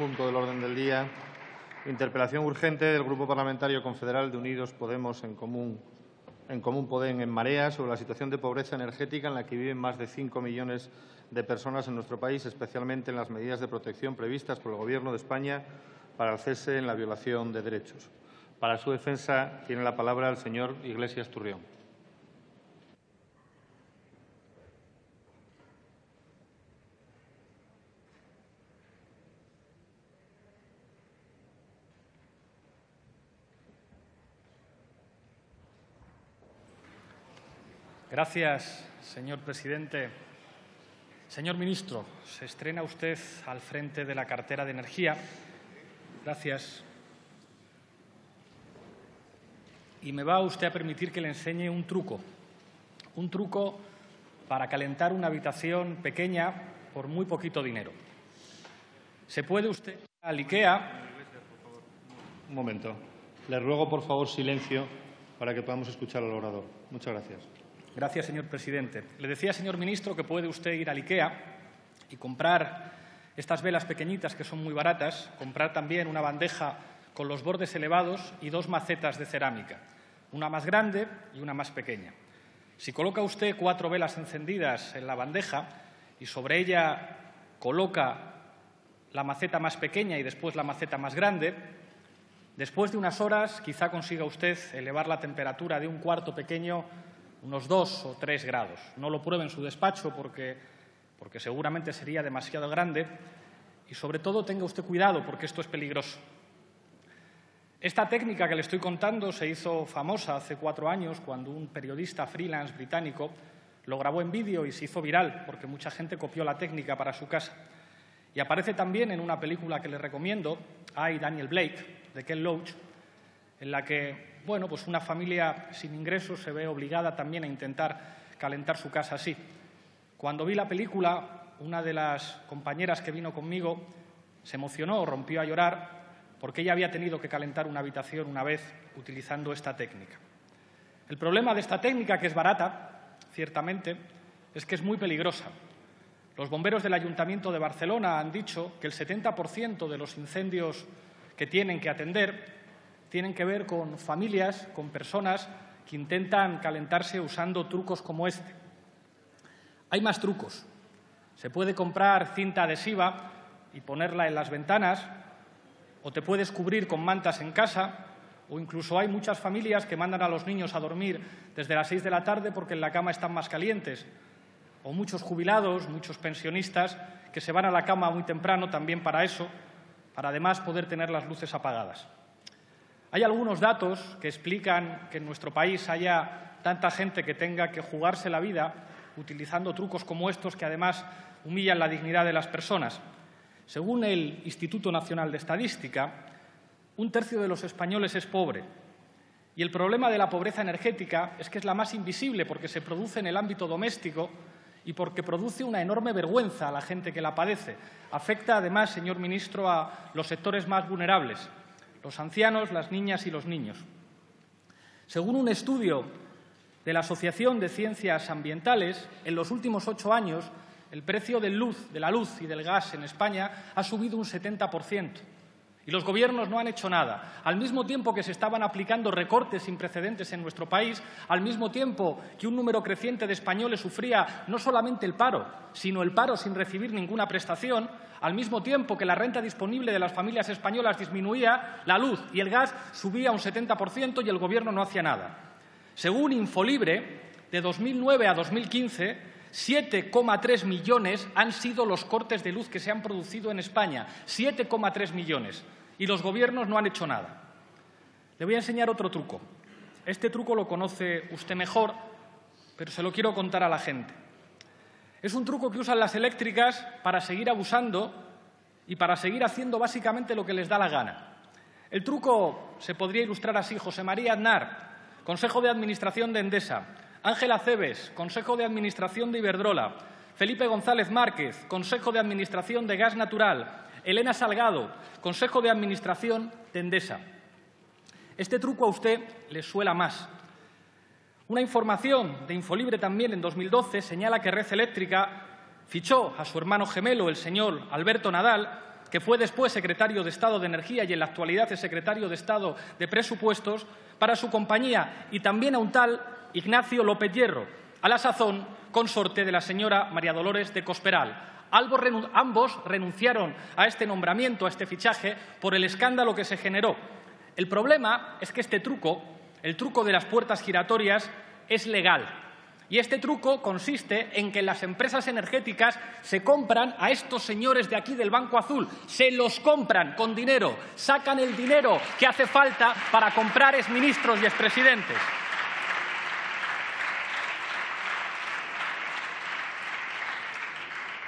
punto del orden del día. Interpelación urgente del Grupo Parlamentario Confederal de Unidos Podemos en Común Podem en Marea sobre la situación de pobreza energética en la que viven más de 5 millones de personas en nuestro país, especialmente en las medidas de protección previstas por el Gobierno de España para el cese en la violación de derechos. Para su defensa tiene la palabra el señor Iglesias Turrión. Gracias, señor presidente. Señor ministro, se estrena usted al frente de la cartera de Energía. Gracias. Y me va usted a permitir que le enseñe un truco para calentar una habitación pequeña por muy poquito dinero. Se puede usted ir al IKEA. Un momento. Le ruego, por favor, silencio para que podamos escuchar al orador. Muchas gracias. Gracias, señor presidente. Le decía, señor ministro, que puede usted ir al IKEA y comprar estas velas pequeñitas que son muy baratas, comprar también una bandeja con los bordes elevados y 2 macetas de cerámica, una más grande y una más pequeña. Si coloca usted 4 velas encendidas en la bandeja y sobre ella coloca la maceta más pequeña y después la maceta más grande, después de unas horas quizá consiga usted elevar la temperatura de un cuarto pequeño unos 2 o 3 grados. No lo pruebe en su despacho porque seguramente sería demasiado grande y, sobre todo, tenga usted cuidado porque esto es peligroso. Esta técnica que le estoy contando se hizo famosa hace 4 años cuando un periodista freelance británico lo grabó en vídeo y se hizo viral porque mucha gente copió la técnica para su casa. Y aparece también en una película que le recomiendo, I, Daniel Blake, de Ken Loach, en la que pues una familia sin ingresos se ve obligada también a intentar calentar su casa así. Cuando vi la película, una de las compañeras que vino conmigo se emocionó, rompió a llorar, porque ella había tenido que calentar una habitación una vez utilizando esta técnica. El problema de esta técnica, que es barata, ciertamente, es que es muy peligrosa. Los bomberos del Ayuntamiento de Barcelona han dicho que el 70% de los incendios que tienen que atender tienen que ver con familias, con personas que intentan calentarse usando trucos como este. Hay más trucos. Se puede comprar cinta adhesiva y ponerla en las ventanas, o te puedes cubrir con mantas en casa, o incluso hay muchas familias que mandan a los niños a dormir desde las 6 de la tarde porque en la cama están más calientes, o muchos jubilados, muchos pensionistas que se van a la cama muy temprano también para eso, para además poder tener las luces apagadas. Hay algunos datos que explican que en nuestro país haya tanta gente que tenga que jugarse la vida utilizando trucos como estos que además humillan la dignidad de las personas. Según el Instituto Nacional de Estadística, 1/3 de los españoles es pobre. Y el problema de la pobreza energética es que es la más invisible porque se produce en el ámbito doméstico y porque produce una enorme vergüenza a la gente que la padece. Afecta además, señor ministro, a los sectores más vulnerables, los ancianos, las niñas y los niños. Según un estudio de la Asociación de Ciencias Ambientales, en los últimos 8 años el precio de la luz y del gas en España ha subido un 70%. Y los gobiernos no han hecho nada. Al mismo tiempo que se estaban aplicando recortes sin precedentes en nuestro país, al mismo tiempo que un número creciente de españoles sufría no solamente el paro, sino el paro sin recibir ninguna prestación, al mismo tiempo que la renta disponible de las familias españolas disminuía, la luz y el gas subía un 70% y el Gobierno no hacía nada. Según Infolibre, de 2009 a 2015, 7,3 millones han sido los cortes de luz que se han producido en España. 7,3 millones. Y los gobiernos no han hecho nada. Le voy a enseñar otro truco. Este truco lo conoce usted mejor, pero se lo quiero contar a la gente. Es un truco que usan las eléctricas para seguir abusando y para seguir haciendo básicamente lo que les da la gana. El truco se podría ilustrar así. José María Aznar, Consejo de Administración de Endesa; Ángel Acebes, Consejo de Administración de Iberdrola; Felipe González Márquez, Consejo de Administración de Gas Natural; Elena Salgado, Consejo de Administración de Endesa. Este truco a usted le suela más. Una información de Infolibre también en 2012 señala que Red Eléctrica fichó a su hermano gemelo, el señor Alberto Nadal, que fue después secretario de Estado de Energía y en la actualidad es secretario de Estado de Presupuestos, para su compañía, y también a un tal Ignacio López Hierro, a la sazón consorte de la señora María Dolores de Cospedal. Ambos renunciaron a este nombramiento, a este fichaje, por el escándalo que se generó. El problema es que este truco, el truco de las puertas giratorias, es legal. Y este truco consiste en que las empresas energéticas se compran a estos señores de aquí del Banco Azul, se los compran con dinero, sacan el dinero que hace falta para comprar exministros y expresidentes.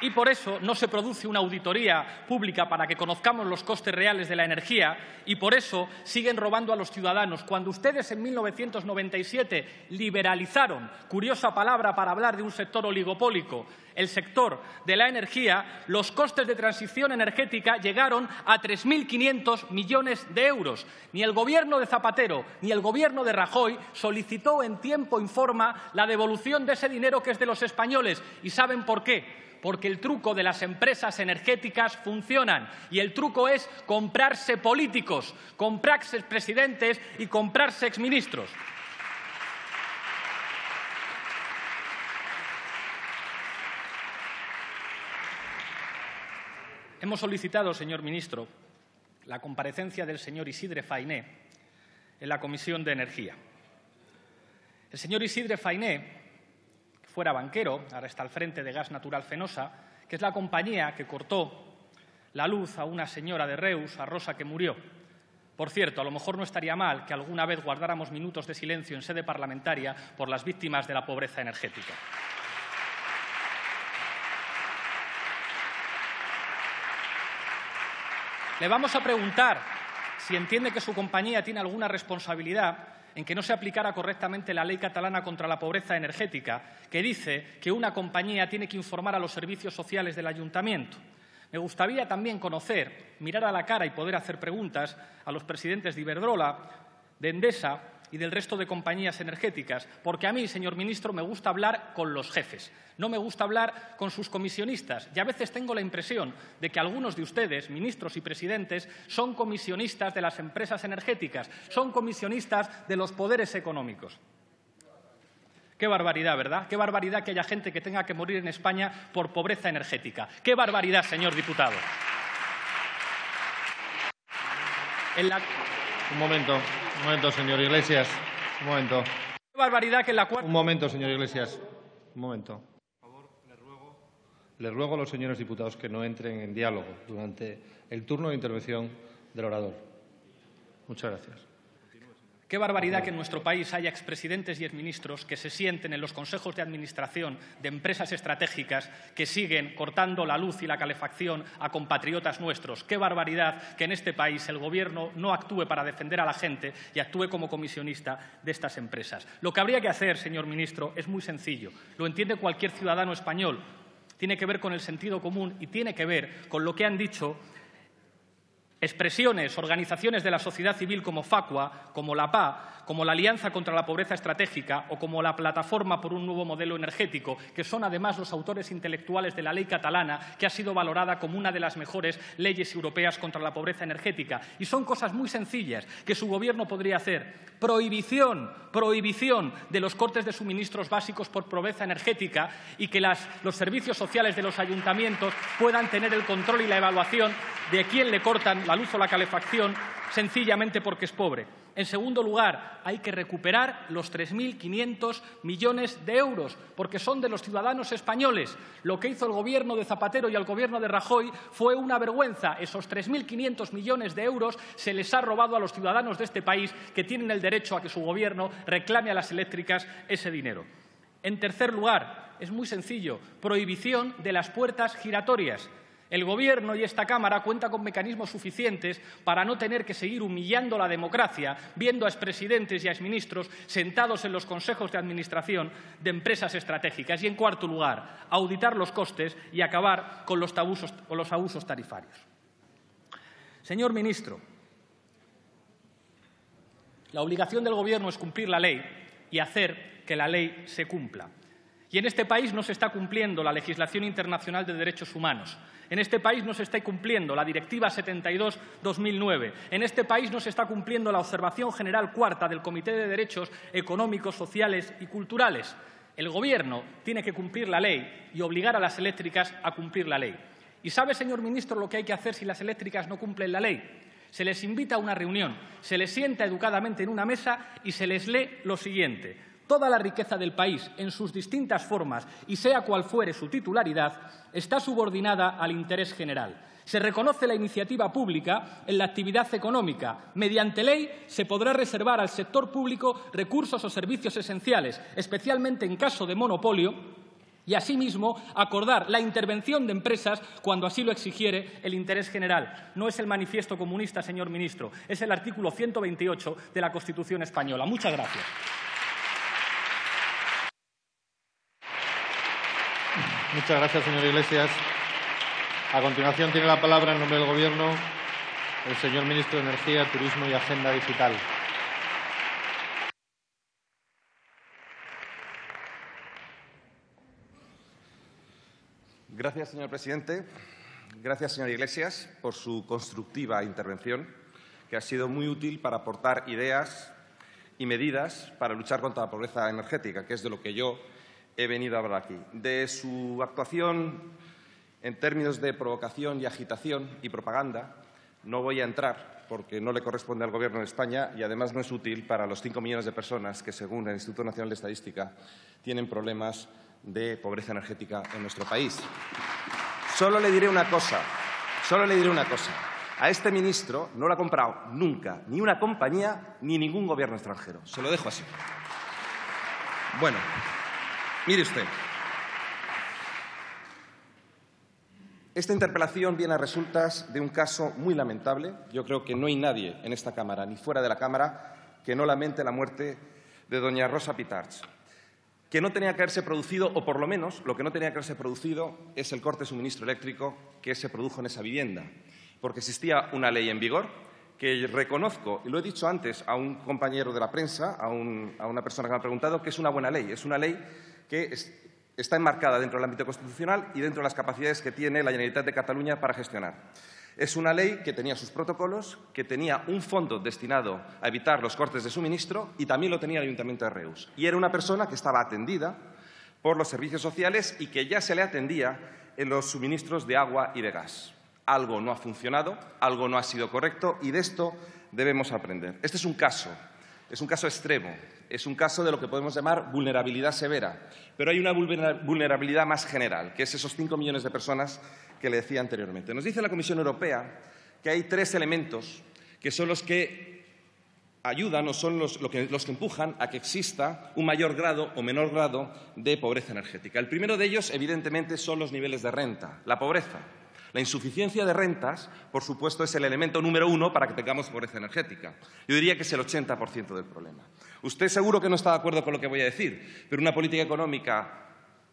Y por eso no se produce una auditoría pública para que conozcamos los costes reales de la energía, y por eso siguen robando a los ciudadanos. Cuando ustedes en 1997 liberalizaron, curiosa palabra para hablar de un sector oligopólico, el sector de la energía, los costes de transición energética llegaron a 3.500 millones de euros. Ni el Gobierno de Zapatero ni el Gobierno de Rajoy solicitó en tiempo y forma la devolución de ese dinero que es de los españoles. ¿Y saben por qué? Porque el truco de las empresas energéticas funcionan, y el truco es comprarse políticos, comprarse expresidentes y comprarse exministros. Hemos solicitado, señor ministro, la comparecencia del señor Isidre Fainé en la Comisión de Energía. El señor Isidre Fainé fuera banquero, ahora está al frente de Gas Natural Fenosa, que es la compañía que cortó la luz a una señora de Reus, a Rosa, que murió. Por cierto, a lo mejor no estaría mal que alguna vez guardáramos minutos de silencio en sede parlamentaria por las víctimas de la pobreza energética. Le vamos a preguntar si entiende que su compañía tiene alguna responsabilidad en que no se aplicara correctamente la ley catalana contra la pobreza energética, que dice que una compañía tiene que informar a los servicios sociales del ayuntamiento. Me gustaría también conocer, mirar a la cara y poder hacer preguntas a los presidentes de Iberdrola, de Endesa y del resto de compañías energéticas, porque a mí, señor ministro, me gusta hablar con los jefes, no me gusta hablar con sus comisionistas, y a veces tengo la impresión de que algunos de ustedes, ministros y presidentes, son comisionistas de las empresas energéticas, son comisionistas de los poderes económicos. Qué barbaridad, ¿verdad? Qué barbaridad que haya gente que tenga que morir en España por pobreza energética. Qué barbaridad, señor diputado. Un momento, señor Iglesias. Un momento. Qué barbaridad que en la cuarta... Un momento, señor Iglesias. Un momento. Por favor, les ruego a los señores diputados que no entren en diálogo durante el turno de intervención del orador. Muchas gracias. Qué barbaridad que en nuestro país haya expresidentes y exministros que se sienten en los consejos de administración de empresas estratégicas que siguen cortando la luz y la calefacción a compatriotas nuestros. Qué barbaridad que en este país el Gobierno no actúe para defender a la gente y actúe como comisionista de estas empresas. Lo que habría que hacer, señor ministro, es muy sencillo. Lo entiende cualquier ciudadano español. Tiene que ver con el sentido común y tiene que ver con lo que han dicho expresiones, organizaciones de la sociedad civil como Facua, como la PA, como la Alianza contra la Pobreza Estratégica o como la Plataforma por un Nuevo Modelo Energético, que son además los autores intelectuales de la ley catalana, que ha sido valorada como una de las mejores leyes europeas contra la pobreza energética. Y son cosas muy sencillas que su Gobierno podría hacer. Prohibición de los cortes de suministros básicos por pobreza energética, y que los servicios sociales de los ayuntamientos puedan tener el control y la evaluación de quién le cortan la luz o la calefacción sencillamente porque es pobre. En segundo lugar, hay que recuperar los 3.500 millones de euros, porque son de los ciudadanos españoles. Lo que hizo el Gobierno de Zapatero y el Gobierno de Rajoy fue una vergüenza. Esos 3.500 millones de euros se les ha robado a los ciudadanos de este país, que tienen el derecho a que su Gobierno reclame a las eléctricas ese dinero. En tercer lugar, es muy sencillo, prohibición de las puertas giratorias. El Gobierno y esta Cámara cuentan con mecanismos suficientes para no tener que seguir humillando la democracia, viendo a expresidentes y a exministros sentados en los consejos de administración de empresas estratégicas. Y, en cuarto lugar, auditar los costes y acabar con los abusos tarifarios. Señor ministro, la obligación del Gobierno es cumplir la ley y hacer que la ley se cumpla. Y en este país no se está cumpliendo la legislación internacional de derechos humanos. En este país no se está cumpliendo la Directiva 72/2009. En este país no se está cumpliendo la Observación General Cuarta del Comité de Derechos Económicos, Sociales y Culturales. El Gobierno tiene que cumplir la ley y obligar a las eléctricas a cumplir la ley. ¿Y sabe, señor ministro, lo que hay que hacer si las eléctricas no cumplen la ley? Se les invita a una reunión, se les sienta educadamente en una mesa y se les lee lo siguiente: toda la riqueza del país, en sus distintas formas y sea cual fuere su titularidad, está subordinada al interés general. Se reconoce la iniciativa pública en la actividad económica. Mediante ley se podrá reservar al sector público recursos o servicios esenciales, especialmente en caso de monopolio, y, asimismo, acordar la intervención de empresas cuando así lo exigiere el interés general. No es el manifiesto comunista, señor ministro, es el artículo 128 de la Constitución española. Muchas gracias. Muchas gracias, señor Iglesias. A continuación tiene la palabra en nombre del Gobierno el señor ministro de Energía, Turismo y Agenda Digital. Gracias, señor presidente. Gracias, señor Iglesias, por su constructiva intervención, que ha sido muy útil para aportar ideas y medidas para luchar contra la pobreza energética, que es de lo que yo he venido a hablar aquí. De su actuación en términos de provocación y agitación y propaganda no voy a entrar porque no le corresponde al Gobierno de España y además no es útil para los 5 millones de personas que, según el Instituto Nacional de Estadística, tienen problemas de pobreza energética en nuestro país. Solo le diré una cosa. A este ministro no lo ha comprado nunca ni una compañía ni ningún gobierno extranjero. Se lo dejo así. Bueno. Mire usted, esta interpelación viene a resultas de un caso muy lamentable. Yo creo que no hay nadie en esta Cámara ni fuera de la Cámara que no lamente la muerte de doña Rosa Pitarch, que no tenía que haberse producido, o por lo menos lo que no tenía que haberse producido es el corte de suministro eléctrico que se produjo en esa vivienda, porque existía una ley en vigor que reconozco, y lo he dicho antes a un compañero de la prensa, a una persona que me ha preguntado, que es una buena ley. Es una ley que está enmarcada dentro del ámbito constitucional y dentro de las capacidades que tiene la Generalitat de Cataluña para gestionar. Es una ley que tenía sus protocolos, que tenía un fondo destinado a evitar los cortes de suministro y también lo tenía el Ayuntamiento de Reus. Y era una persona que estaba atendida por los servicios sociales y que ya se le atendía en los suministros de agua y de gas. Algo no ha funcionado, algo no ha sido correcto y de esto debemos aprender. Este es un caso extremo. Es un caso de lo que podemos llamar vulnerabilidad severa, pero hay una vulnerabilidad más general, que es esos 5 millones de personas que le decía anteriormente. Nos dice la Comisión Europea que hay 3 elementos que son los que ayudan o son los que empujan a que exista un mayor grado o menor grado de pobreza energética. El primero de ellos, evidentemente, son los niveles de renta, la pobreza. La insuficiencia de rentas, por supuesto, es el elemento número 1 para que tengamos pobreza energética. Yo diría que es el 80% del problema. Usted seguro que no está de acuerdo con lo que voy a decir, pero una política económica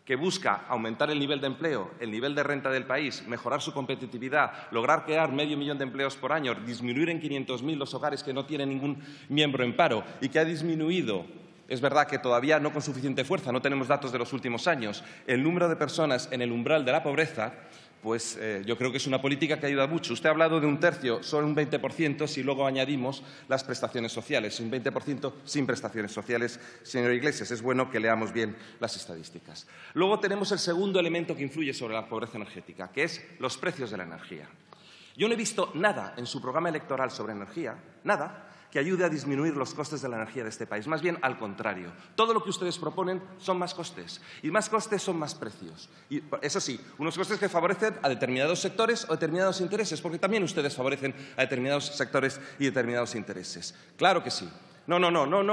que busca aumentar el nivel de empleo, el nivel de renta del país, mejorar su competitividad, lograr crear 500.000 de empleos por año, disminuir en 500.000 los hogares que no tienen ningún miembro en paro y que ha disminuido. Es verdad que todavía no con suficiente fuerza, no tenemos datos de los últimos años, el número de personas en el umbral de la pobreza, pues yo creo que es una política que ayuda mucho. Usted ha hablado de 1/3, son un 20% si luego añadimos las prestaciones sociales, un 20% sin prestaciones sociales, señor Iglesias. Es bueno que leamos bien las estadísticas. Luego tenemos el segundo elemento que influye sobre la pobreza energética, que es los precios de la energía. Yo no he visto nada en su programa electoral sobre energía, nada, que ayude a disminuir los costes de la energía de este país. Más bien, al contrario. Todo lo que ustedes proponen son más costes. Y más costes son más precios. Y, eso sí, unos costes que favorecen a determinados sectores o determinados intereses, porque también ustedes favorecen a determinados sectores y determinados intereses. Claro que sí. No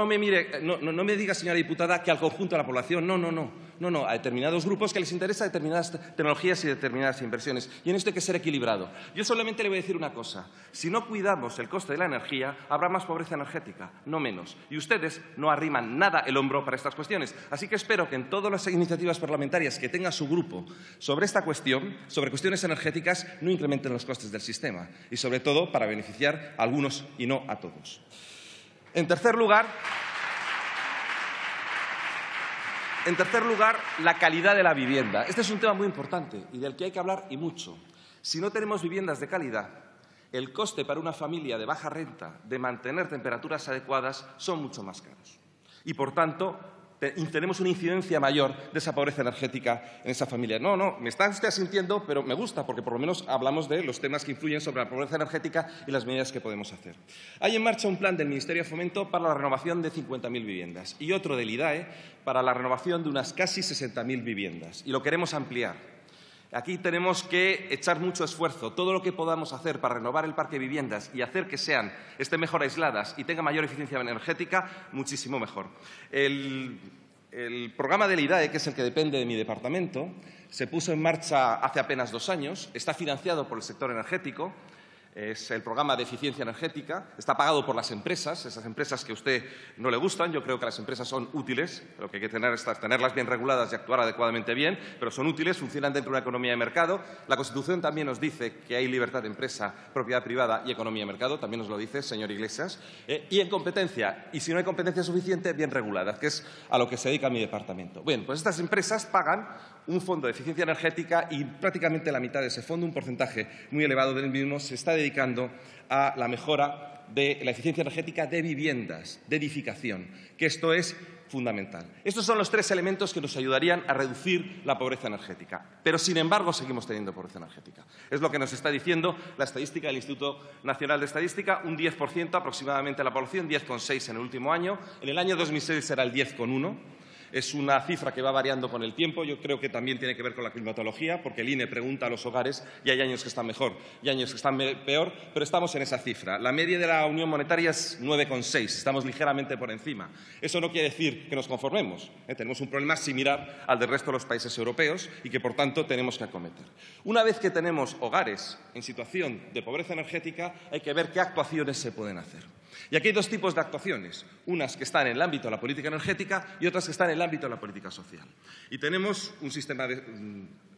me mire, no me diga, señora diputada, que al conjunto de la población. No, a determinados grupos que les interesa determinadas tecnologías y determinadas inversiones. Y en esto hay que ser equilibrado. Yo solamente le voy a decir una cosa. Si no cuidamos el coste de la energía, habrá más pobreza energética, no menos. Y ustedes no arriman nada el hombro para estas cuestiones. Así que espero que en todas las iniciativas parlamentarias que tenga su grupo sobre esta cuestión, sobre cuestiones energéticas, no incrementen los costes del sistema. Y sobre todo para beneficiar a algunos y no a todos. En tercer lugar, En tercer lugar, la calidad de la vivienda. Este es un tema muy importante y del que hay que hablar y mucho. Si no tenemos viviendas de calidad, el coste para una familia de baja renta de mantener temperaturas adecuadas son mucho más caros. Y, por tanto, tenemos una incidencia mayor de esa pobreza energética en esa familia. No, me está usted asintiendo, pero me gusta, porque por lo menos hablamos de los temas que influyen sobre la pobreza energética y las medidas que podemos hacer. Hay en marcha un plan del Ministerio de Fomento para la renovación de 50.000 viviendas y otro del IDAE para la renovación de unas casi 60.000 viviendas. Y lo queremos ampliar. Aquí tenemos que echar mucho esfuerzo. Todo lo que podamos hacer para renovar el parque de viviendas y hacer que estén mejor aisladas y tengan mayor eficiencia energética, muchísimo mejor. El programa del IDAE, que es el que depende de mi departamento, se puso en marcha hace apenas 2 años. Está financiado por el sector energético. Es el programa de eficiencia energética, está pagado por las empresas, esas empresas que a usted no le gustan. Yo creo que las empresas son útiles, lo que hay que tener es tenerlas bien reguladas y actuar adecuadamente bien, pero son útiles, funcionan dentro de una economía de mercado. La Constitución también nos dice que hay libertad de empresa, propiedad privada y economía de mercado, también nos lo dice, señor Iglesias, y en competencia, y si no hay competencia suficiente, bien reguladas, que es a lo que se dedica mi departamento. Bien, pues estas empresas pagan un fondo de eficiencia energética y prácticamente la mitad de ese fondo, un porcentaje muy elevado del mismo, se está dedicando a la mejora de la eficiencia energética de viviendas, de edificación, que esto es fundamental. Estos son los 3 elementos que nos ayudarían a reducir la pobreza energética. Pero, sin embargo, seguimos teniendo pobreza energética. Es lo que nos está diciendo la estadística del Instituto Nacional de Estadística, un 10% aproximadamente de la población, 10,6 en el último año. En el año 2006 era el 10,1. Es una cifra que va variando con el tiempo. Yo creo que también tiene que ver con la climatología, porque el INE pregunta a los hogares y hay años que están mejor y años que están peor, pero estamos en esa cifra. La media de la Unión Monetaria es 9,6, estamos ligeramente por encima. Eso no quiere decir que nos conformemos. Tenemos un problema similar al del resto de los países europeos y que, por tanto, tenemos que acometer. Una vez que tenemos hogares en situación de pobreza energética, hay que ver qué actuaciones se pueden hacer. Y aquí hay 2 tipos de actuaciones, unas que están en el ámbito de la política energética y otras que están en el ámbito de la política social. Y tenemos un sistema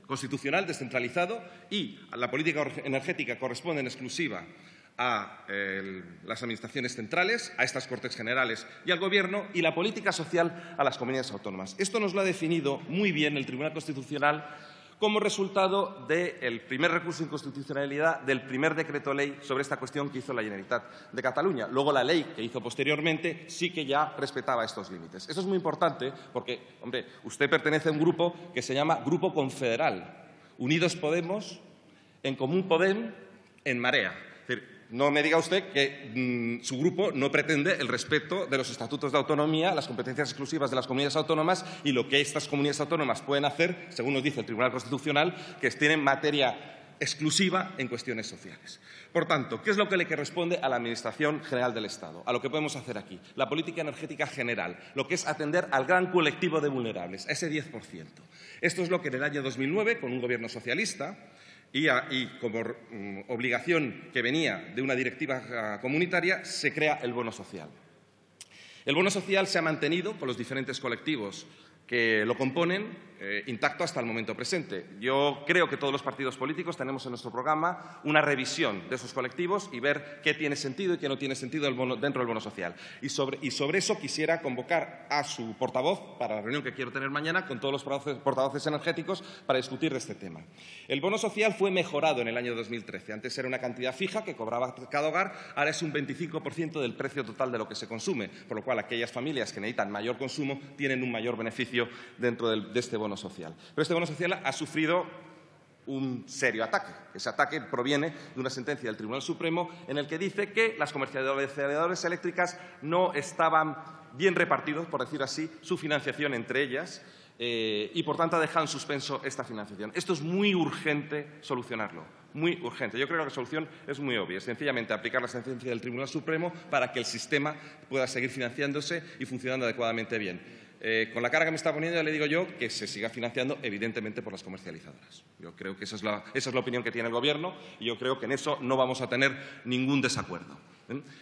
constitucional descentralizado y la política energética corresponde en exclusiva a las administraciones centrales, a estas Cortes Generales y al Gobierno, y la política social a las comunidades autónomas. Esto nos lo ha definido muy bien el Tribunal Constitucional como resultado del primer recurso de inconstitucionalidad del primer decreto ley sobre esta cuestión que hizo la Generalitat de Cataluña. Luego, la ley que hizo posteriormente sí que ya respetaba estos límites. Eso es muy importante porque, hombre, usted pertenece a un grupo que se llama Grupo Confederal. Unidos Podemos, En Común Podem, En Marea. Es decir, no me diga usted que su grupo no pretende el respeto de los estatutos de autonomía, las competencias exclusivas de las comunidades autónomas y lo que estas comunidades autónomas pueden hacer, según nos dice el Tribunal Constitucional, que tienen materia exclusiva en cuestiones sociales. Por tanto, ¿qué es lo que le corresponde a la Administración General del Estado? A lo que podemos hacer aquí. La política energética general, lo que es atender al gran colectivo de vulnerables, a ese 10%. Esto es lo que en el año 2009, con un gobierno socialista, y como obligación que venía de una directiva comunitaria, se crea el bono social. El bono social se ha mantenido con los diferentes colectivos que lo componen intacto hasta el momento presente. Yo creo que todos los partidos políticos tenemos en nuestro programa una revisión de esos colectivos y ver qué tiene sentido y qué no tiene sentido dentro del bono social. Y sobre eso quisiera convocar a su portavoz para la reunión que quiero tener mañana con todos los portavoces energéticos para discutir de este tema. El bono social fue mejorado en el año 2013. Antes era una cantidad fija que cobraba cada hogar, ahora es un 25% del precio total de lo que se consume, por lo cual aquellas familias que necesitan mayor consumo tienen un mayor beneficio dentro de este bono social. Pero este bono social ha sufrido un serio ataque. Ese ataque proviene de una sentencia del Tribunal Supremo en el que dice que las comercializadoras eléctricas no estaban bien repartidos, por decir así, su financiación entre ellas y, por tanto, ha dejado en suspenso esta financiación. Esto es muy urgente solucionarlo, muy urgente. Yo creo que la solución es muy obvia, es sencillamente aplicar la sentencia del Tribunal Supremo para que el sistema pueda seguir financiándose y funcionando adecuadamente bien. Con la cara que me está poniendo, ya le digo yo que se siga financiando, evidentemente, por las comercializadoras. Yo creo que esa es la opinión que tiene el Gobierno y yo creo que en eso no vamos a tener ningún desacuerdo.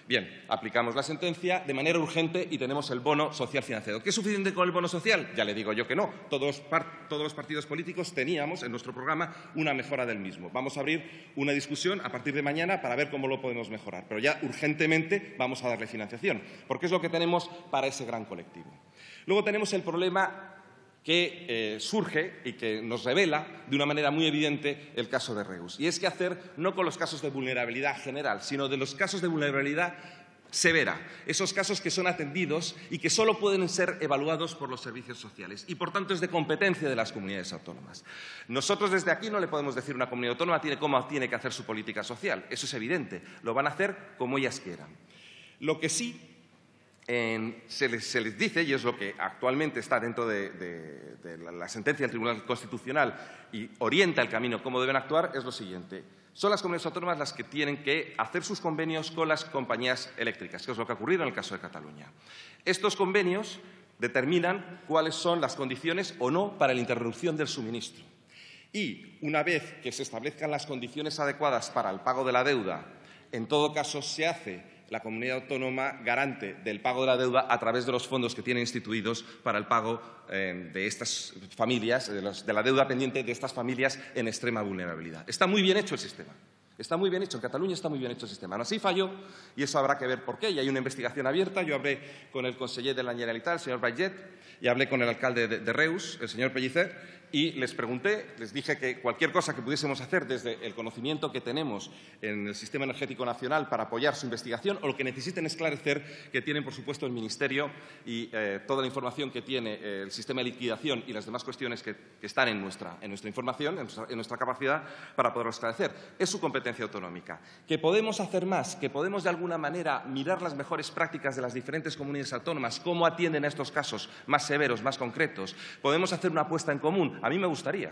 Bien, aplicamos la sentencia de manera urgente y tenemos el bono social financiado. ¿Qué es suficiente con el bono social? Ya le digo yo que no. Todos los partidos políticos teníamos en nuestro programa una mejora del mismo. Vamos a abrir una discusión a partir de mañana para ver cómo lo podemos mejorar. Pero ya urgentemente vamos a darle financiación, porque es lo que tenemos para ese gran colectivo. Luego tenemos el problema que surge y que nos revela de una manera muy evidente el caso de Reus. Y es que hacer no con los casos de vulnerabilidad general, sino de los casos de vulnerabilidad severa, esos casos que son atendidos y que solo pueden ser evaluados por los servicios sociales y, por tanto, es de competencia de las comunidades autónomas. Nosotros desde aquí no le podemos decir a una comunidad autónoma cómo tiene que hacer su política social. Eso es evidente. Lo van a hacer como ellas quieran. Lo que sí se les dice, y es lo que actualmente está dentro de la sentencia del Tribunal Constitucional y orienta el camino cómo deben actuar, es lo siguiente. Son las comunidades autónomas las que tienen que hacer sus convenios con las compañías eléctricas, que es lo que ha ocurrido en el caso de Cataluña. Estos convenios determinan cuáles son las condiciones o no para la interrupción del suministro. Y una vez que se establezcan las condiciones adecuadas para el pago de la deuda, en todo caso se hace la comunidad autónoma garante del pago de la deuda a través de los fondos que tiene instituidos para el pago de estas familias, de la deuda pendiente de estas familias en extrema vulnerabilidad. Está muy bien hecho el sistema. Está muy bien hecho. En Cataluña está muy bien hecho el sistema. Aún así falló y eso habrá que ver por qué. Y hay una investigación abierta. Yo hablé con el conseller de la Generalitat, el señor Baiget, y hablé con el alcalde de Reus, el señor Pellicer, y les pregunté, les dije que cualquier cosa que pudiésemos hacer desde el conocimiento que tenemos en el Sistema Energético Nacional para apoyar su investigación o lo que necesiten esclarecer, que tienen, por supuesto, el Ministerio y toda la información que tiene el sistema de liquidación y las demás cuestiones que están en nuestra información, en nuestra capacidad para poderlo esclarecer. Es su competencia autonómica. Que podemos hacer más, que podemos de alguna manera mirar las mejores prácticas de las diferentes comunidades autónomas, cómo atienden a estos casos más severos, más concretos. Podemos hacer una apuesta en común. A mí me gustaría.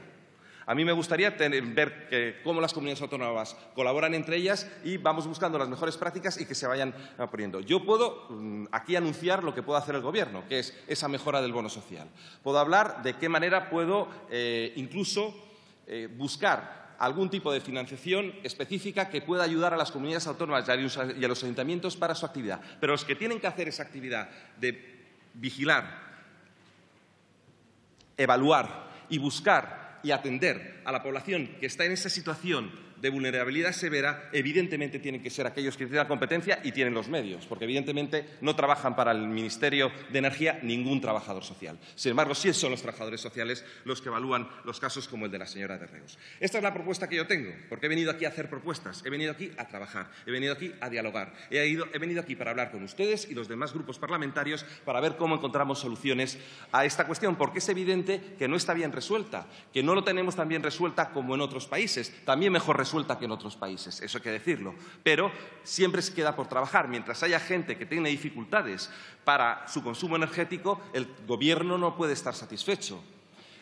A mí me gustaría ver cómo las comunidades autónomas colaboran entre ellas y vamos buscando las mejores prácticas y que se vayan poniendo. Yo puedo aquí anunciar lo que puede hacer el Gobierno, que es esa mejora del bono social. Puedo hablar de qué manera puedo incluso buscar algún tipo de financiación específica que pueda ayudar a las comunidades autónomas y a los ayuntamientos para su actividad. Pero los que tienen que hacer esa actividad de vigilar, evaluar y buscar y atender a la población que está en esa situación de vulnerabilidad severa, evidentemente tienen que ser aquellos que tienen la competencia y tienen los medios, porque evidentemente no trabajan para el Ministerio de Energía ningún trabajador social. Sin embargo, sí son los trabajadores sociales los que evalúan los casos como el de la señora de Reus. Esta es la propuesta que yo tengo, porque he venido aquí a hacer propuestas, he venido aquí a trabajar, he venido aquí a dialogar, he venido aquí para hablar con ustedes y los demás grupos parlamentarios para ver cómo encontramos soluciones a esta cuestión, porque es evidente que no está bien resuelta, que no lo tenemos tan bien resuelta como en otros países, también mejor resuelta que en otros países, eso hay que decirlo, pero siempre se queda por trabajar. Mientras haya gente que tiene dificultades para su consumo energético, el Gobierno no puede estar satisfecho.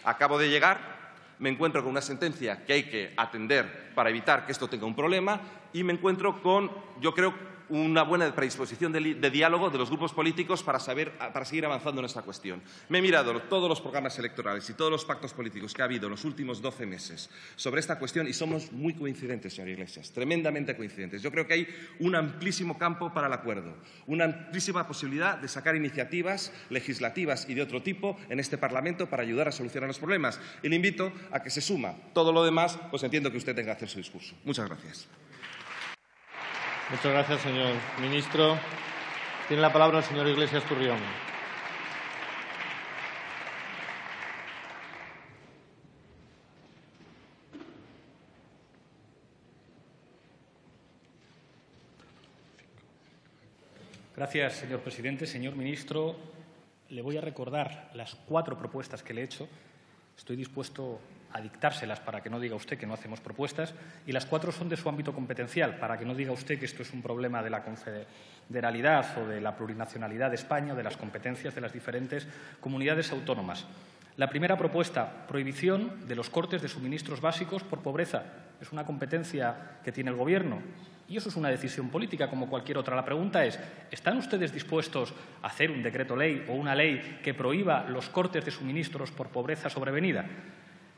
Acabo de llegar, me encuentro con una sentencia que hay que atender para evitar que esto tenga un problema y me encuentro con, yo creo, una buena predisposición de diálogo de los grupos políticos para seguir avanzando en esta cuestión. Me he mirado todos los programas electorales y todos los pactos políticos que ha habido en los últimos 12 meses sobre esta cuestión y somos muy coincidentes, señor Iglesias, tremendamente coincidentes. Yo creo que hay un amplísimo campo para el acuerdo, una amplísima posibilidad de sacar iniciativas legislativas y de otro tipo en este Parlamento para ayudar a solucionar los problemas. Y le invito a que se suma. Todo lo demás, pues entiendo que usted tenga que hacer su discurso. Muchas gracias. Muchas gracias, señor ministro. Tiene la palabra el señor Iglesias Turrión. Gracias, señor presidente. Señor ministro, le voy a recordar las 4 propuestas que le he hecho. Estoy dispuesto a dictárselas para que no diga usted que no hacemos propuestas, y las 4 son de su ámbito competencial, para que no diga usted que esto es un problema de la confederalidad o de la plurinacionalidad de España o de las competencias de las diferentes comunidades autónomas. La primera propuesta, prohibición de los cortes de suministros básicos por pobreza. Es una competencia que tiene el Gobierno y eso es una decisión política como cualquier otra. La pregunta es, ¿están ustedes dispuestos a hacer un decreto ley o una ley que prohíba los cortes de suministros por pobreza sobrevenida?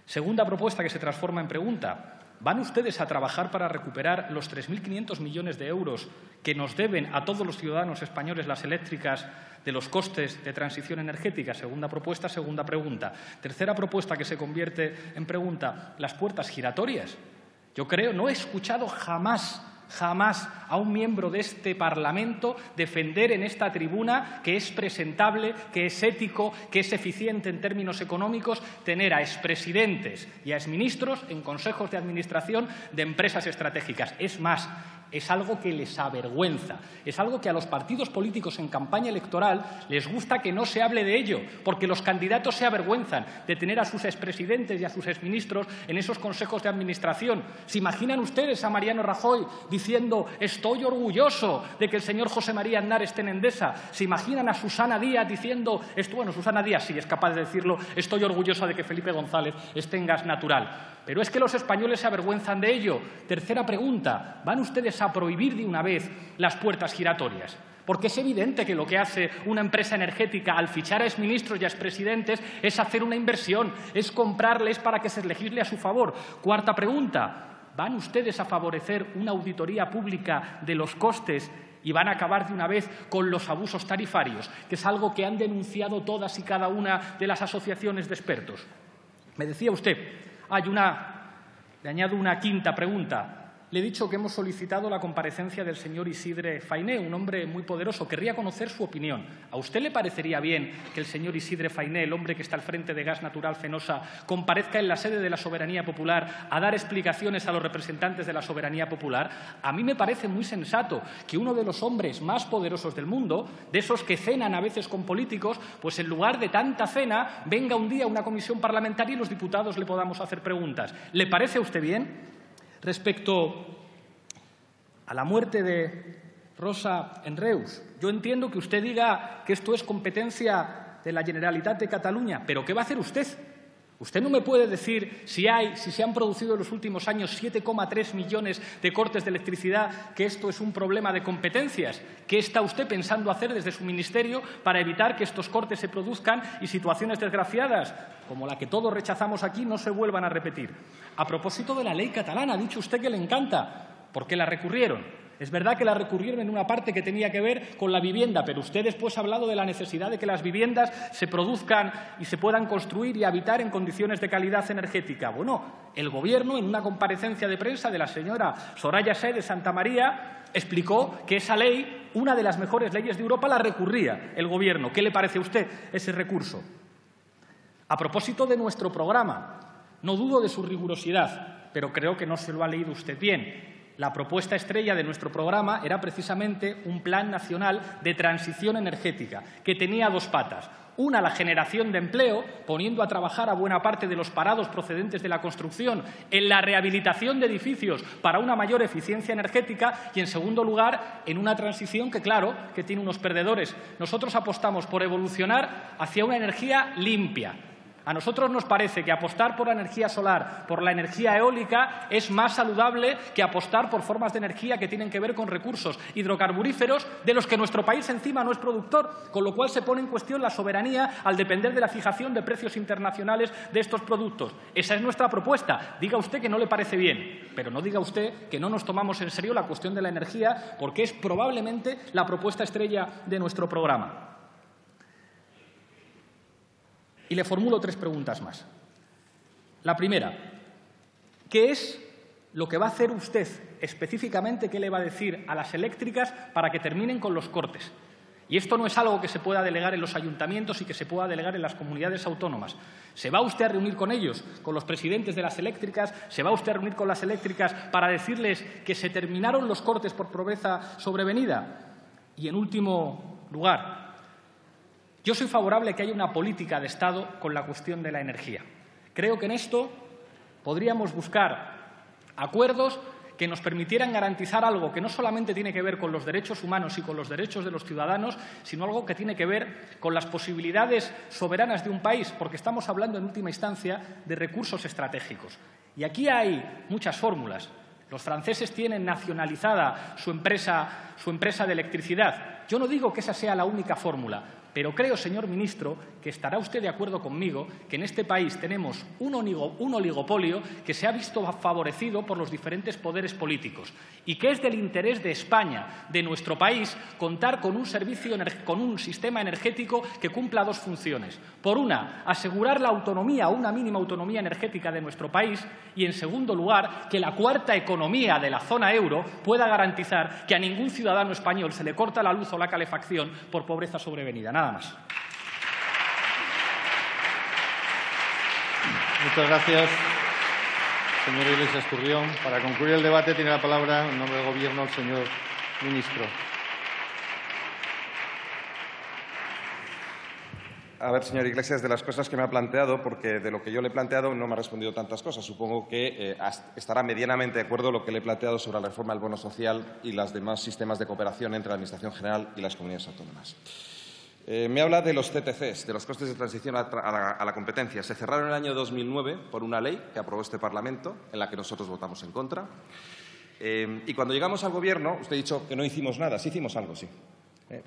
Segunda propuesta que se transforma en pregunta. ¿Van ustedes a trabajar para recuperar los 3.500 millones de euros que nos deben a todos los ciudadanos españoles las eléctricas de los costes de transición energética? Segunda propuesta, segunda pregunta. Tercera propuesta que se convierte en pregunta, las puertas giratorias. Yo creo, no he escuchado jamás jamás a un miembro de este Parlamento defender en esta tribuna que es presentable, que es ético, que es eficiente en términos económicos tener a expresidentes y a exministros en consejos de administración de empresas estratégicas. Es más, es algo que les avergüenza, es algo que a los partidos políticos en campaña electoral les gusta que no se hable de ello, porque los candidatos se avergüenzan de tener a sus expresidentes y a sus exministros en esos consejos de administración. ¿Se imaginan ustedes a Mariano Rajoy diciendo estoy orgulloso de que el señor José María Aznar esté en Endesa? ¿Se imaginan a Susana Díaz diciendo, bueno, Susana Díaz sí es capaz de decirlo, estoy orgullosa de que Felipe González esté en Gas Natural? Pero es que los españoles se avergüenzan de ello. Tercera pregunta, ¿van ustedes a prohibir de una vez las puertas giratorias? Porque es evidente que lo que hace una empresa energética al fichar a exministros y a expresidentes es hacer una inversión, es comprarles para que se legisle a su favor. Cuarta pregunta, ¿van ustedes a favorecer una auditoría pública de los costes y van a acabar de una vez con los abusos tarifarios, que es algo que han denunciado todas y cada una de las asociaciones de expertos? Me decía usted, le añado una quinta pregunta. Le he dicho que hemos solicitado la comparecencia del señor Isidre Fainé, un hombre muy poderoso. Querría conocer su opinión. ¿A usted le parecería bien que el señor Isidre Fainé, el hombre que está al frente de Gas Natural Fenosa, comparezca en la sede de la Soberanía Popular a dar explicaciones a los representantes de la Soberanía Popular? A mí me parece muy sensato que uno de los hombres más poderosos del mundo, de esos que cenan a veces con políticos, pues en lugar de tanta cena, venga un día a una comisión parlamentaria y los diputados le podamos hacer preguntas. ¿Le parece a usted bien? Respecto a la muerte de Rosa en Reus, yo entiendo que usted diga que esto es competencia de la Generalitat de Cataluña, pero ¿qué va a hacer usted? Usted no me puede decir si se han producido en los últimos años 7,3 millones de cortes de electricidad, que esto es un problema de competencias. ¿Qué está usted pensando hacer desde su ministerio para evitar que estos cortes se produzcan y situaciones desgraciadas, como la que todos rechazamos aquí, no se vuelvan a repetir? A propósito de la ley catalana, ha dicho usted que le encanta. ¿Por qué la recurrieron? Es verdad que la recurrieron en una parte que tenía que ver con la vivienda, pero usted después ha hablado de la necesidad de que las viviendas se produzcan y se puedan construir y habitar en condiciones de calidad energética. Bueno, el Gobierno, en una comparecencia de prensa de la señora Soraya Sáenz de Santamaría, explicó que esa ley, una de las mejores leyes de Europa, la recurría el Gobierno. ¿Qué le parece a usted ese recurso? A propósito de nuestro programa, no dudo de su rigurosidad, pero creo que no se lo ha leído usted bien. La propuesta estrella de nuestro programa era precisamente un plan nacional de transición energética que tenía dos patas. Una, la generación de empleo, poniendo a trabajar a buena parte de los parados procedentes de la construcción en la rehabilitación de edificios para una mayor eficiencia energética y, en segundo lugar, en una transición que, claro, que tiene unos perdedores. Nosotros apostamos por evolucionar hacia una energía limpia. A nosotros nos parece que apostar por la energía solar, por la energía eólica, es más saludable que apostar por formas de energía que tienen que ver con recursos hidrocarburíferos de los que nuestro país encima no es productor, con lo cual se pone en cuestión la soberanía al depender de la fijación de precios internacionales de estos productos. Esa es nuestra propuesta. Diga usted que no le parece bien, pero no diga usted que no nos tomamos en serio la cuestión de la energía, porque es probablemente la propuesta estrella de nuestro programa. Y le formulo tres preguntas más. La primera, ¿qué es lo que va a hacer usted específicamente? ¿Qué le va a decir a las eléctricas para que terminen con los cortes? Y esto no es algo que se pueda delegar en los ayuntamientos y que se pueda delegar en las comunidades autónomas. ¿Se va usted a reunir con ellos, con los presidentes de las eléctricas? ¿Se va usted a reunir con las eléctricas para decirles que se terminaron los cortes por pobreza sobrevenida? Y, en último lugar, yo soy favorable a que haya una política de Estado con la cuestión de la energía. Creo que en esto podríamos buscar acuerdos que nos permitieran garantizar algo que no solamente tiene que ver con los derechos humanos y con los derechos de los ciudadanos, sino algo que tiene que ver con las posibilidades soberanas de un país, porque estamos hablando en última instancia de recursos estratégicos. Y aquí hay muchas fórmulas. Los franceses tienen nacionalizada su empresa de electricidad. Yo no digo que esa sea la única fórmula, Pero creo, señor ministro, que estará usted de acuerdo conmigo que en este país tenemos un oligopolio que se ha visto favorecido por los diferentes poderes políticos y que es del interés de España, de nuestro país, contar con un sistema energético que cumpla dos funciones. Por una, asegurar la autonomía o una mínima autonomía energética de nuestro país y, en segundo lugar, que la cuarta economía de la zona euro pueda garantizar que a ningún ciudadano español se le corta la luz o la calefacción por pobreza sobrevenida. Nada más. Muchas gracias, señor Iglesias Turrión. Para concluir el debate tiene la palabra, en nombre del Gobierno, el señor ministro. A ver, señor Iglesias, de las cosas que me ha planteado, porque de lo que yo le he planteado no me ha respondido tantas cosas. Supongo que estará medianamente de acuerdo lo que le he planteado sobre la reforma del bono social y los demás sistemas de cooperación entre la Administración General y las comunidades autónomas. Me habla de los CTCs, de los costes de transición a la competencia. Se cerraron en el año 2009 por una ley que aprobó este Parlamento, en la que nosotros votamos en contra. Y cuando llegamos al Gobierno, usted ha dicho que no hicimos nada. Sí hicimos algo, sí.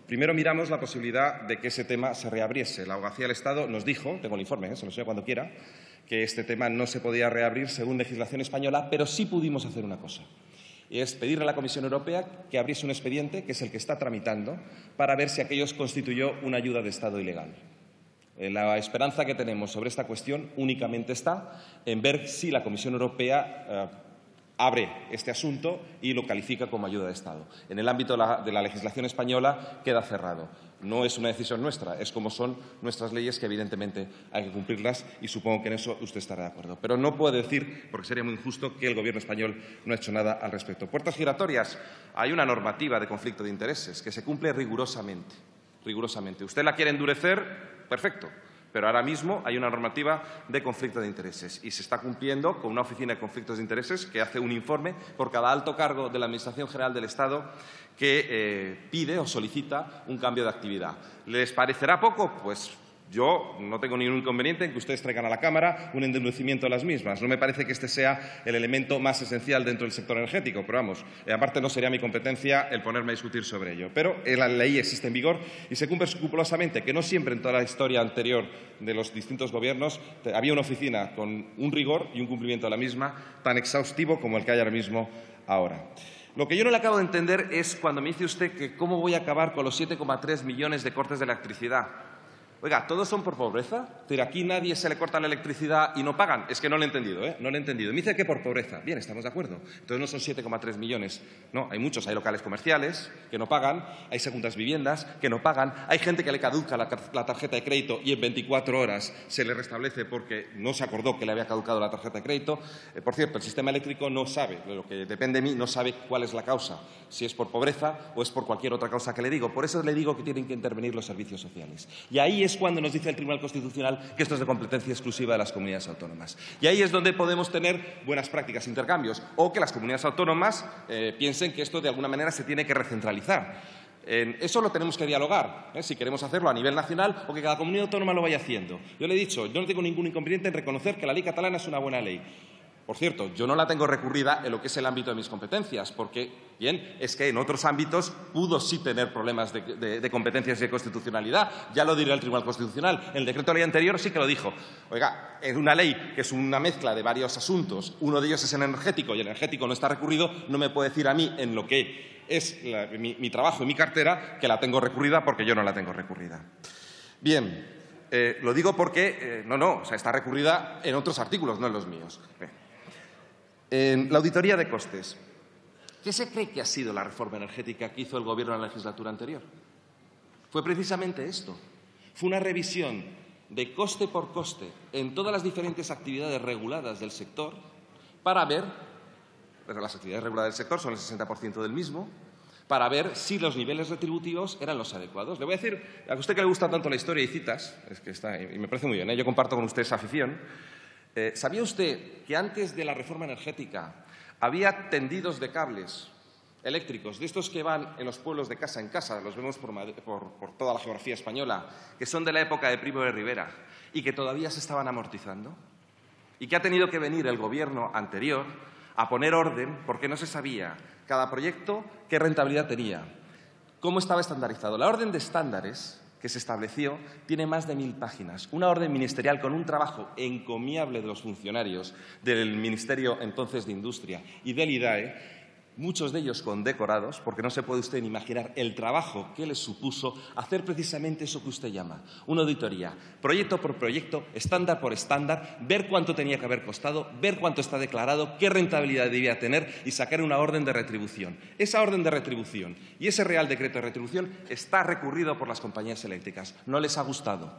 Primero miramos la posibilidad de que ese tema se reabriese. La Abogacía del Estado nos dijo, tengo el informe, se lo enseño cuando quiera, que este tema no se podía reabrir según legislación española, pero sí pudimos hacer una cosa. Y es pedirle a la Comisión Europea que abriese un expediente, que es el que está tramitando, para ver si aquello constituyó una ayuda de Estado ilegal. La esperanza que tenemos sobre esta cuestión únicamente está en ver si la Comisión Europea abre este asunto y lo califica como ayuda de Estado. En el ámbito de la legislación española queda cerrado. No es una decisión nuestra, es como son nuestras leyes, que evidentemente hay que cumplirlas, y supongo que en eso usted estará de acuerdo. Pero no puede decir, porque sería muy injusto, que el Gobierno español no ha hecho nada al respecto. Puertas giratorias. Hay una normativa de conflicto de intereses que se cumple rigurosamente. Usted la quiere endurecer, perfecto. Pero ahora mismo hay una normativa de conflicto de intereses y se está cumpliendo con una oficina de conflictos de intereses que hace un informe por cada alto cargo de la Administración General del Estado que pide o solicita un cambio de actividad. ¿Les parecerá poco? Pues yo no tengo ningún inconveniente en que ustedes traigan a la Cámara un endurecimiento de las mismas. No me parece que este sea el elemento más esencial dentro del sector energético, pero vamos, aparte no sería mi competencia el ponerme a discutir sobre ello. Pero la ley existe en vigor y se cumple escrupulosamente, que no siempre en toda la historia anterior de los distintos gobiernos había una oficina con un rigor y un cumplimiento de la misma tan exhaustivo como el que hay ahora mismo ahora. Lo que yo no le acabo de entender es cuando me dice usted que cómo voy a acabar con los 7,3 millones de cortes de electricidad. Oiga, ¿todos son por pobreza? Es decir, aquí nadie se le corta la electricidad y no pagan. Es que no lo he entendido, ¿eh? No lo he entendido. Me dice que por pobreza. Bien, estamos de acuerdo. Entonces no son 7,3 millones. No, hay muchos. Hay locales comerciales que no pagan, hay segundas viviendas que no pagan, hay gente que le caduca la tarjeta de crédito y en 24 horas se le restablece porque no se acordó que le había caducado la tarjeta de crédito. Por cierto, el sistema eléctrico no sabe, de lo que depende de mí, no sabe cuál es la causa, si es por pobreza o es por cualquier otra causa que le digo. Por eso le digo que tienen que intervenir los servicios sociales. Y ahí es cuando nos dice el Tribunal Constitucional que esto es de competencia exclusiva de las comunidades autónomas. Y ahí es donde podemos tener buenas prácticas, intercambios, o que las comunidades autónomas piensen que esto de alguna manera se tiene que recentralizar. Eso lo tenemos que dialogar, si queremos hacerlo a nivel nacional o que cada comunidad autónoma lo vaya haciendo. Yo le he dicho, yo no tengo ningún inconveniente en reconocer que la ley catalana es una buena ley. Por cierto, yo no la tengo recurrida en lo que es el ámbito de mis competencias, porque, bien, es que en otros ámbitos pudo sí tener problemas de competencias y de constitucionalidad. Ya lo dirá el Tribunal Constitucional. El decreto de ley anterior sí que lo dijo. Oiga, es una ley que es una mezcla de varios asuntos. Uno de ellos es el energético y el energético no está recurrido. No me puede decir a mí en lo que es mi trabajo y mi cartera que la tengo recurrida, porque yo no la tengo recurrida. Bien, lo digo porque está recurrida en otros artículos, no en los míos. En la auditoría de costes, ¿qué se cree que ha sido la reforma energética que hizo el Gobierno en la legislatura anterior? Fue precisamente esto. Fue una revisión de coste por coste en todas las diferentes actividades reguladas del sector para ver, las actividades reguladas del sector son el 60% del mismo, para ver si los niveles retributivos eran los adecuados. Le voy a decir, a usted que le gusta tanto la historia y citas, es que está, y me parece muy bien, yo comparto con usted esa afición. ¿Sabía usted que antes de la reforma energética había tendidos de cables eléctricos, de estos que van en los pueblos de casa en casa, los vemos por toda la geografía española, que son de la época de Primo de Rivera y que todavía se estaban amortizando? Y que ha tenido que venir el Gobierno anterior a poner orden porque no se sabía cada proyecto qué rentabilidad tenía, cómo estaba estandarizado. La orden de estándares que se estableció tiene más de 1000 páginas. Una orden ministerial con un trabajo encomiable de los funcionarios del Ministerio entonces de Industria y del IDAE, muchos de ellos condecorados, porque no se puede usted ni imaginar el trabajo que les supuso hacer precisamente eso que usted llama una auditoría, proyecto por proyecto, estándar por estándar, ver cuánto tenía que haber costado, ver cuánto está declarado, qué rentabilidad debía tener y sacar una orden de retribución. Esa orden de retribución y ese Real Decreto de Retribución está recurrido por las compañías eléctricas. No les ha gustado,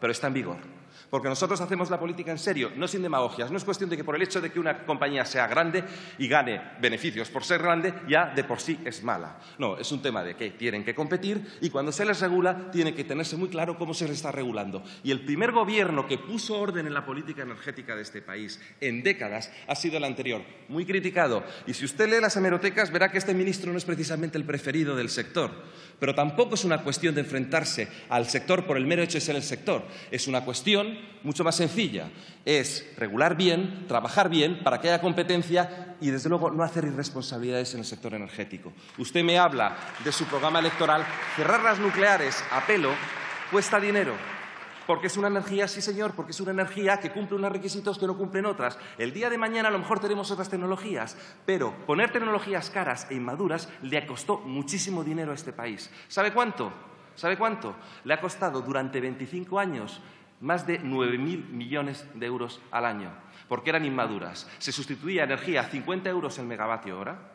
pero está en vigor. Porque nosotros hacemos la política en serio, no sin demagogias. No es cuestión de que por el hecho de que una compañía sea grande y gane beneficios por ser grande, ya de por sí es mala. No, es un tema de que tienen que competir y cuando se les regula tiene que tenerse muy claro cómo se les está regulando. Y el primer gobierno que puso orden en la política energética de este país en décadas ha sido el anterior, muy criticado. Y si usted lee las hemerotecas verá que este ministro no es precisamente el preferido del sector. Pero tampoco es una cuestión de enfrentarse al sector por el mero hecho de ser el sector. Es una cuestión mucho más sencilla. Es regular bien, trabajar bien para que haya competencia y, desde luego, no hacer irresponsabilidades en el sector energético. Usted me habla de su programa electoral. Cerrar las nucleares a pelo cuesta dinero. Porque es una energía, sí señor, porque es una energía que cumple unos requisitos que no cumplen otras. El día de mañana a lo mejor tenemos otras tecnologías, pero poner tecnologías caras e inmaduras le costó muchísimo dinero a este país. ¿Sabe cuánto? ¿Sabe cuánto? Le ha costado durante 25 años más de 9.000 millones de euros al año, porque eran inmaduras. Se sustituía energía a 50 euros el megavatio hora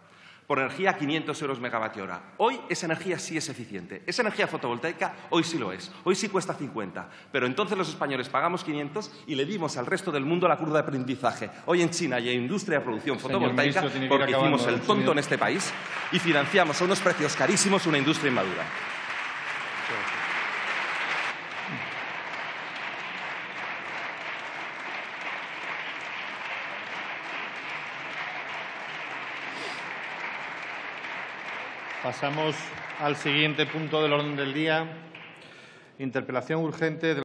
por energía a 500 euros megavatio hora. Hoy esa energía sí es eficiente. Esa energía fotovoltaica hoy sí lo es. Hoy sí cuesta 50. Pero entonces los españoles pagamos 500 y le dimos al resto del mundo la curva de aprendizaje. Hoy en China hay industria de producción fotovoltaica porque hicimos el tonto en este país y financiamos a unos precios carísimos una industria inmadura. Pasamos al siguiente punto del orden del día. Interpelación urgente